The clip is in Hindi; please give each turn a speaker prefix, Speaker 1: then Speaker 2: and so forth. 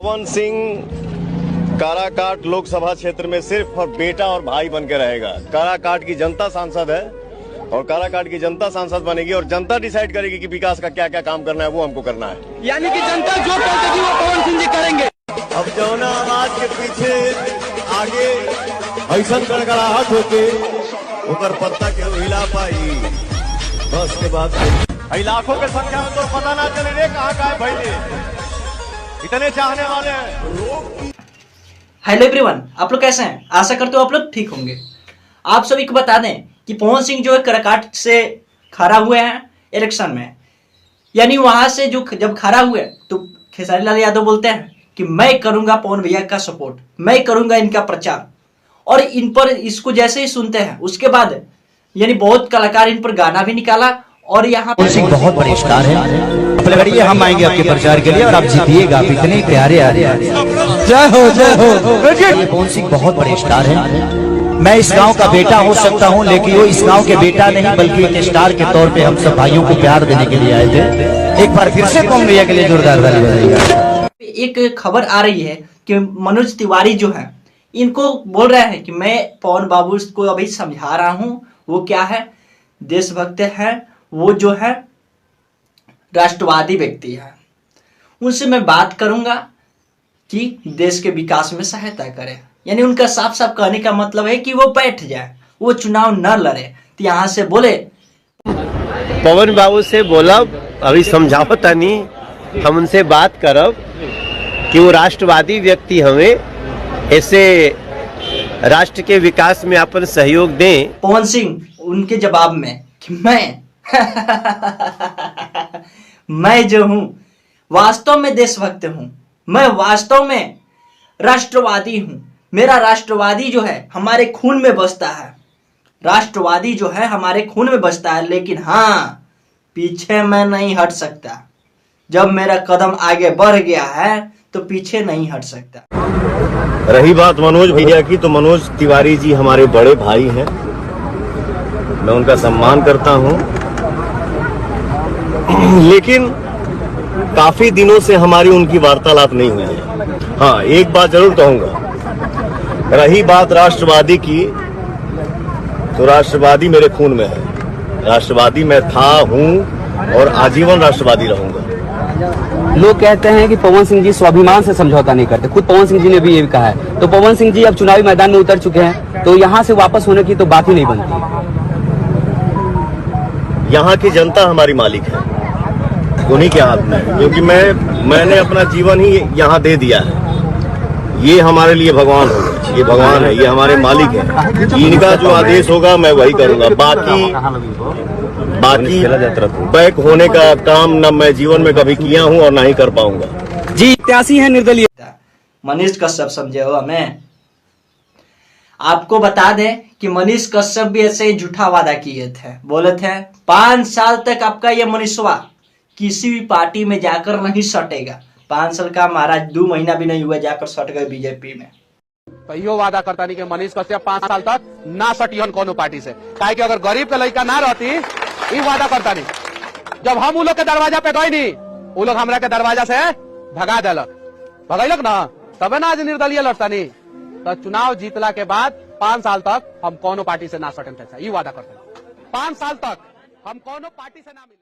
Speaker 1: पवन सिंह काराकाट लोकसभा क्षेत्र में सिर्फ और बेटा और भाई बन के रहेगा। काराकाट की जनता सांसद है और काराकाट की जनता सांसद बनेगी और जनता डिसाइड करेगी कि विकास का क्या क्या काम करना है, वो हमको करना है।
Speaker 2: यानी कि जनता जो कहेगी वो पवन सिंह जी करेंगे।
Speaker 1: अब जौना आवाज के पीछे आगे ऐसा गड़गड़ाहट होके ऊपर पत्ता के हिला पाई, बस के बाद लाखों के संख्या में तो पता ना चले रे कहाँ का है भाई, इतने चाहने वाले हैं।
Speaker 3: हेलो एवरीवन, आप लोग कैसे हैं? आशा करते हो आप लोग ठीक होंगे। आप सभी को बता दें कि पवन सिंह जो है काराकाट से खड़ा हुए हैं इलेक्शन में। यानी वहां से जो जब खड़ा हुए तो खेसारी लाल यादव बोलते हैं कि मैं करूंगा पवन भैया का सपोर्ट, मैं करूंगा इनका प्रचार। और इन पर इसको जैसे ही सुनते हैं उसके बाद यानी बहुत कलाकार इन पर गाना भी निकाला। और यहाँ
Speaker 4: पवन सिंह बहुत बड़े स्टार हैं, लड़िए हम आएंगे आपके प्रचार के लिए और आप जीतिएगा, आप इतने प्यारे आ रहे हैं। जय हो जय हो। पवन सिंह बहुत बड़े स्टार हैं। मैं इस गांव का बेटा हो सकता हूं, लेकिन वो इस गांव के बेटा नहीं बल्कि एक स्टार के तौर पे हम सब भाइयों को प्यार देने के लिए आए थे। एक बार फिर से पवन भैया के लिए जोरदार ताली बजाइए।
Speaker 3: एक खबर आ रही है कि मनोज तिवारी जो है इनको बोल रहे हैं कि मैं पवन बाबू को अभी समझा रहा हूँ, वो क्या है, देशभक्त है, वो जो है राष्ट्रवादी व्यक्ति है, उनसे मैं बात करूंगा कि देश के विकास में सहायता करे। यानी उनका साफ साफ कहने का मतलब है कि वो बैठ जाए, वो चुनाव न लड़े। तो यहाँ से बोले
Speaker 5: पवन बाबू से बोला अभी समझावत नहीं, हम उनसे बात करब कि वो राष्ट्रवादी व्यक्ति हमें ऐसे राष्ट्र के विकास में अपन सहयोग दें।
Speaker 3: पवन सिंह उनके जवाब में कि मैं जो हूं वास्तव में देशभक्त हूं, मैं वास्तव में राष्ट्रवादी हूं। मेरा राष्ट्रवादी जो है हमारे खून में बसता है, राष्ट्रवादी जो है हमारे खून में बसता है। लेकिन हाँ, पीछे मैं नहीं हट सकता। जब मेरा कदम आगे बढ़ गया है तो पीछे नहीं हट सकता।
Speaker 1: रही बात मनोज भैया की, तो मनोज तिवारी जी हमारे बड़े भाई हैं, मैं उनका सम्मान करता हूं, लेकिन काफी दिनों से हमारी उनकी वार्तालाप नहीं हुई है। हाँ, एक बात जरूर कहूंगा, रही बात राष्ट्रवादी की, तो राष्ट्रवादी मेरे खून में है। राष्ट्रवादी मैं था, हूं और आजीवन राष्ट्रवादी रहूंगा।
Speaker 6: लोग कहते हैं कि पवन सिंह जी स्वाभिमान से समझौता नहीं करते, खुद पवन सिंह जी ने भी ये कहा है। तो पवन सिंह जी अब चुनावी मैदान में उतर चुके हैं, तो यहाँ से वापस होने की तो बात ही नहीं बनती।
Speaker 1: यहाँ की जनता हमारी मालिक है, उन्हीं के हाथ में है, क्योंकि मैंने अपना जीवन ही यहाँ दे दिया है। ये हमारे लिए भगवान होगा, ये भगवान है, ये हमारे मालिक है। इनका जो आदेश होगा मैं वही करूंगा। बाकी बैक होने का काम न मैं जीवन में कभी किया हूँ और ना ही कर पाऊंगा।
Speaker 6: जी त्यासी है निर्दलीय।
Speaker 3: मनीष कश्यप समझे हो हमें? आपको बता दें कि मनीष कश्यप भी ऐसे ही झूठा वादा किए थे, बोले थे 5 साल तक आपका ये मनीषवा किसी भी पार्टी में जाकर नहीं सटेगा। 5 साल का महाराज 2 महीना भी नहीं हुआ जाकर सट गए बीजेपी में।
Speaker 2: तो यो वादा करता नहीं कि मनीष कश्यप 5 साल तक ना सटियन कोनो पार्टी से, काहे कि अगर गरीब के लड़का ना रहती, ये वादा करता नहीं। जब हम उ लोग के दरवाजा पे गए नहीं, वो लोग हमरा के दरवाजा से भगा दिलक, भगैलक ना, तबे ना आज निर्दलीय लड़ता नहीं। तो चुनाव जीतला के बाद 5 साल तक हम कोनो पार्टी से ना सटन, ये वादा करते हैं। 5 साल तक हम कोनो पार्टी से ना मिले।